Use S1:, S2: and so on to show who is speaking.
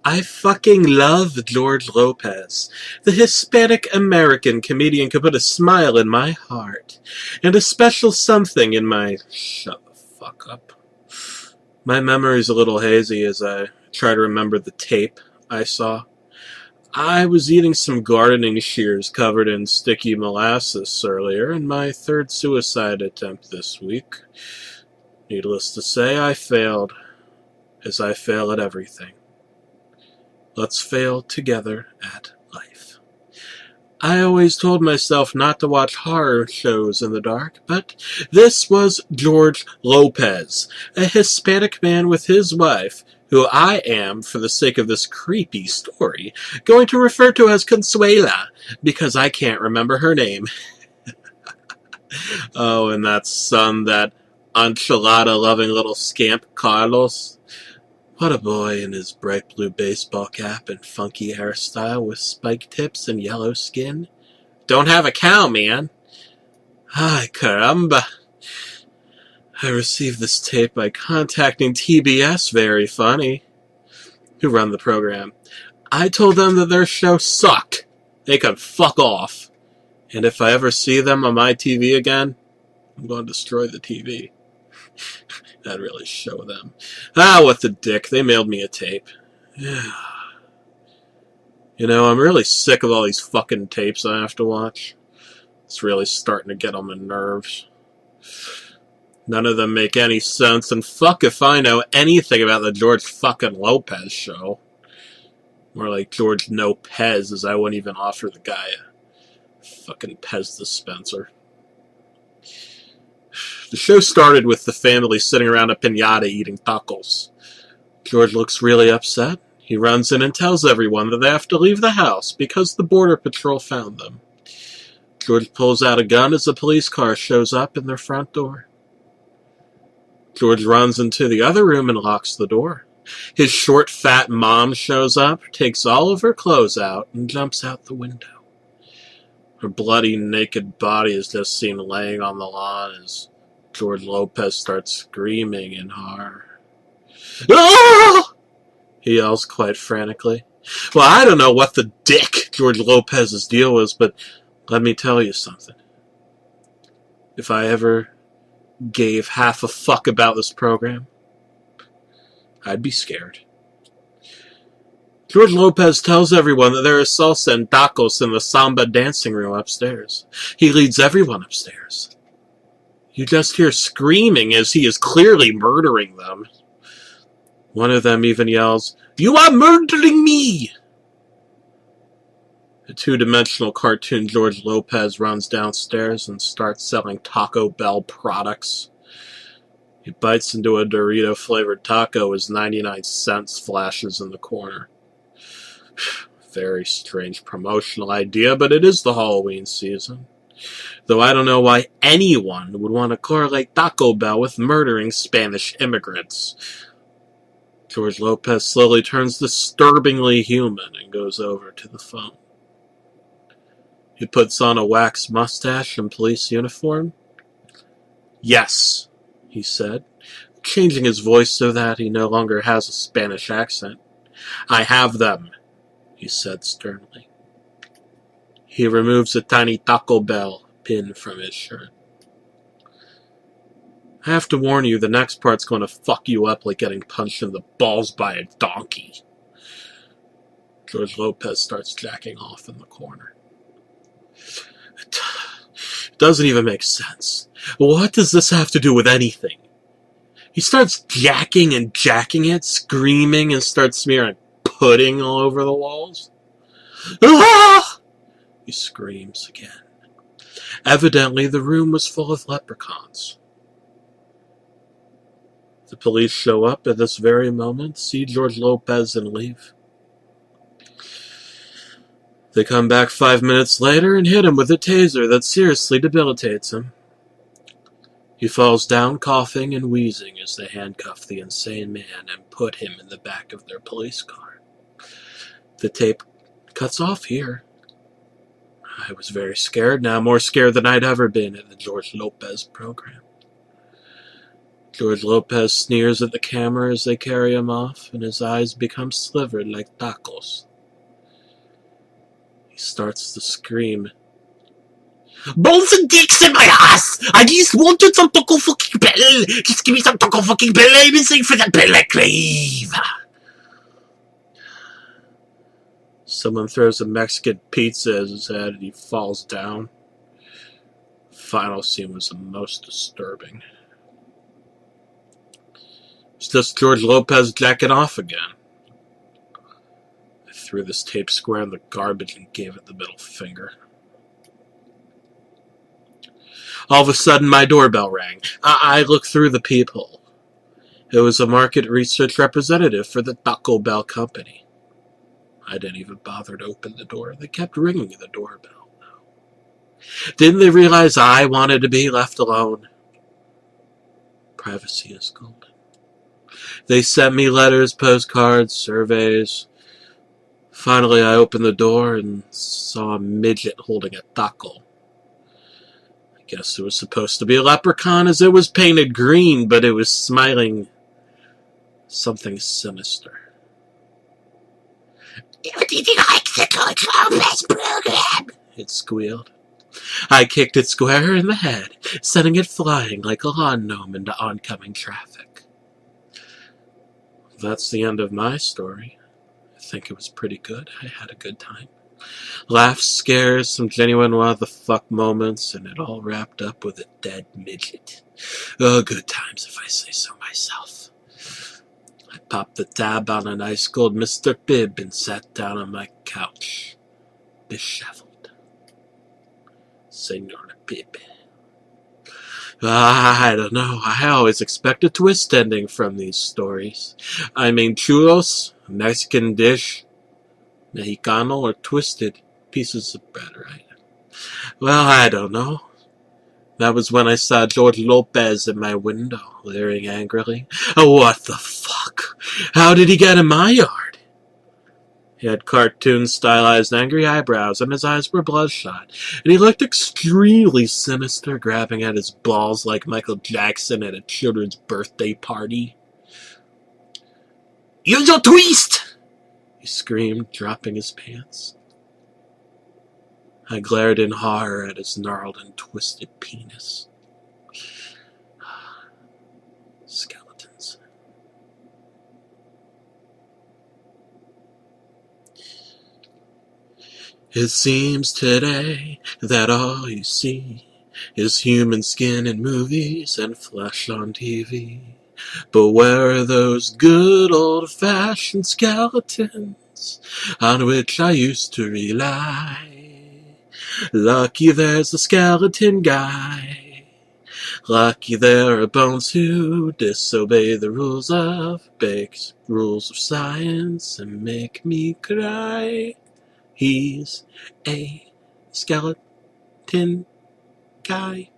S1: I fucking love George Lopez. The Hispanic-American comedian could put a smile in my heart, and a special something in my... Shut the fuck up. My memory's a little hazy as I try to remember the tape I saw. I was eating some gardening shears covered in sticky molasses earlier, and my third suicide attempt this week. Needless to say, I failed, as I fail at everything. Let's fail together at life. I always told myself not to watch horror shows in the dark, but this was George Lopez, a Hispanic man with his wife, who I am, for the sake of this creepy story, going to refer to as Consuela, because I can't remember her name. Oh, and that son, that enchilada-loving little scamp, Carlos. What a boy in his bright blue baseball cap and funky hairstyle with spike tips and yellow skin. Don't have a cow, man. Ay, caramba. I received this tape by contacting TBS, very funny, who run the program. I told them that their show sucked. They could fuck off. And if I ever see them on my TV again, I'm going to destroy the TV. I'd really show them. Ah, what the dick. They mailed me a tape. You know, I'm really sick of all these fucking tapes I have to watch. It's really starting to get on my nerves. None of them make any sense, and fuck if I know anything about the George fucking Lopez show. More like George No Pez, as I wouldn't even offer the guy a fucking Pez dispenser. The show started with the family sitting around a piñata eating tacos. George looks really upset. He runs in and tells everyone that they have to leave the house because the border patrol found them. George pulls out a gun as a police car shows up in their front door. George runs into the other room and locks the door. His short, fat mom shows up, takes all of her clothes out, and jumps out the window. Her bloody, naked body is just seen laying on the lawn as George Lopez starts screaming in horror. "Ah!" he yells quite frantically. Well, I don't know what the dick George Lopez's deal was, but let me tell you something. If I ever gave half a fuck about this program, I'd be scared. George Lopez tells everyone that there is salsa and tacos in the samba dancing room upstairs. He leads everyone upstairs. You just hear screaming as he is clearly murdering them. One of them even yells, "You are murdering me!" The two-dimensional cartoon George Lopez runs downstairs and starts selling Taco Bell products. He bites into a Dorito-flavored taco as 99 cents flashes in the corner. Very strange promotional idea, but it is the Halloween season. Though I don't know why anyone would want to correlate Taco Bell with murdering Spanish immigrants. George Lopez slowly turns disturbingly human and goes over to the phone. He puts on a wax mustache and police uniform. "Yes," he said, changing his voice so that he no longer has a Spanish accent. "I have them," he said sternly. He removes a tiny Taco Bell pin from his shirt. "I have to warn you, the next part's going to fuck you up like getting punched in the balls by a donkey." George Lopez starts jacking off in the corner. It doesn't even make sense. What does this have to do with anything? He starts jacking and jacking it, screaming, and starts smearing pudding all over the walls. "Ah!" he screams again. Evidently, the room was full of leprechauns. The police show up at this very moment, see George Lopez, and leave. They come back 5 minutes later and hit him with a taser that seriously debilitates him. He falls down coughing and wheezing as they handcuff the insane man and put him in the back of their police car. The tape cuts off here. I was very scared, now more scared than I'd ever been at the George Lopez program. George Lopez sneers at the camera as they carry him off, and his eyes become slivered like tacos. He starts to scream. Balls and dicks in my ass! I just wanted some taco fucking bell! Just give me some taco fucking bell! I'm missing for the bell I crave! Someone throws a Mexican pizza at his head and he falls down. Final scene was the most disturbing. It's just George Lopez jacking off again. I threw this tape square in the garbage and gave it the middle finger. All of a sudden, my doorbell rang. I looked through the peephole. It was a market research representative for the Taco Bell company. I didn't even bother to open the door. They kept ringing the doorbell. Didn't they realize I wanted to be left alone? Privacy is golden. They sent me letters, postcards, surveys. Finally, I opened the door and saw a midget holding a taco. I guess it was supposed to be a leprechaun as it was painted green, but it was smiling something sinister. You didn't like the George Lopez program, it squealed. I kicked it square in the head, sending it flying like a lawn gnome into oncoming traffic. That's the end of my story. I think it was pretty good. I had a good time. Laughs, scares, some genuine what the fuck moments, and it all wrapped up with a dead midget. Oh, good times if I say so myself. I popped the tab on an ice cold Mr. Pibb and sat down on my couch, disheveled. Senor Pibb. I don't know. I always expect a twist ending from these stories. I mean, churros, a Mexican dish, Mexicano, or twisted pieces of bread, right? Well, I don't know. That was when I saw George Lopez in my window, leering angrily. Oh, what the fuck? How did he get in my yard? He had cartoon-stylized angry eyebrows, and his eyes were bloodshot, and he looked extremely sinister, grabbing at his balls like Michael Jackson at a children's birthday party. Use your twist! He screamed, dropping his pants. I glared in horror at his gnarled and twisted penis. Skeletons. It seems today that all you see is human skin in movies and flesh on TV. But where are those good old-fashioned skeletons on which I used to rely? Lucky there's a skeleton guy. Lucky there are bones who disobey the rules of science and make me cry. He's a skeleton guy.